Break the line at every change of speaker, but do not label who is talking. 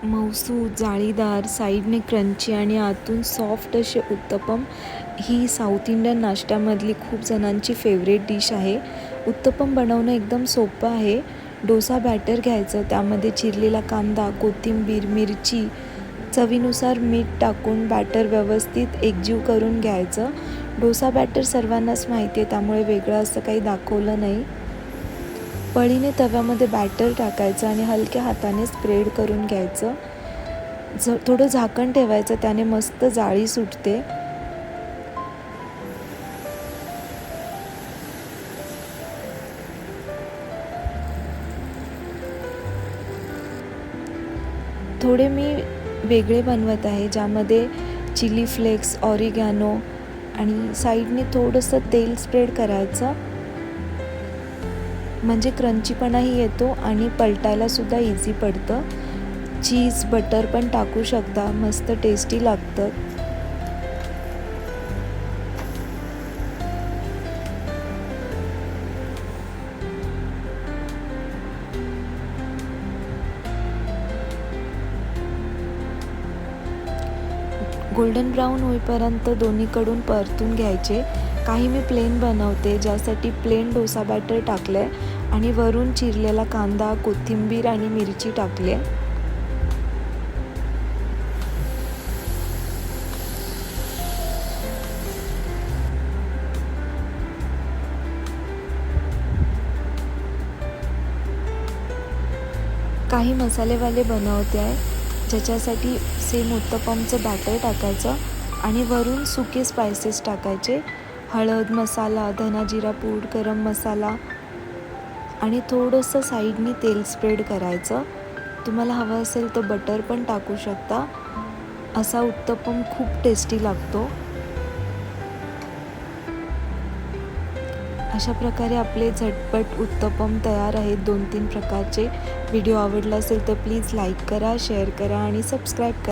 मऊसूद, जाळीदार, साईडने क्रंची आणि आतून सॉफ्ट असे उत्तपम ही साऊथ इंडियन नाश्त्यामधली खूप जणांची फेवरेट डिश आहे. उत्तपम बनवणं एकदम सोपं आहे. डोसा बॅटर घ्यायचं, त्यामध्ये चिरलेला कांदा, कोथिंबीर, मिरची, चवीनुसार मीठ टाकून बॅटर व्यवस्थित एकजीव करून घ्यायचं. डोसा बॅटर सर्वांनाच माहिती आहे, त्यामुळे वेगळं असं काही दाखवलं नाही. पळीने तव्यामध्ये बॅटर टाकायचं आणि हलक्या हाताने स्प्रेड करून घ्यायचं. थोडं झाकण ठेवायचं, त्याने मस्त जाळी सुटते. थोडे मी वेगळे बनवत आहे, ज्यामध्ये चिली फ्लेक्स, ऑरिगॅनो आणि साईडने थोडंसं तेल स्प्रेड करायचं, म्हणजे क्रंचीपणाही येतो आणि पलटायलासुद्धा इझी पडतं. चीज, बटर पण टाकू शकता, मस्त टेस्टी लागतं. गोल्डन ब्राऊन होईपर्यंत दोन्हीकडून परतून घ्यायचे. काही मी प्लेन बनवते, ज्यासाठी प्लेन डोसा बॅटर टाकलं आहे आणि वरून चिरलेला कांदा, कोथिंबीर आणि मिरची टाकली आहे. काही मसालेवाले बनवते आहे, ज्याच्यासाठी सेम उत्तपमचं बॅटर टाकायचं आणि वरून सुके स्पायसेस टाकायचे. हळद, मसाला, धना जिरा पूड, गरम मसाला आणि थोडंसं साईडनी तेल स्प्रेड करायचं. तुम्हाला हवं असेल तर बटर पण टाकू शकता. असा उत्तपम खूप टेस्टी लागतो. अशा प्रकारे आपले झटपट उत्तपम तयार आहेत 2-3 प्रकारचे. व्हिडिओ आवडला असेल तर प्लीज लाईक करा, शेअर करा आणि सबस्क्राईब करा.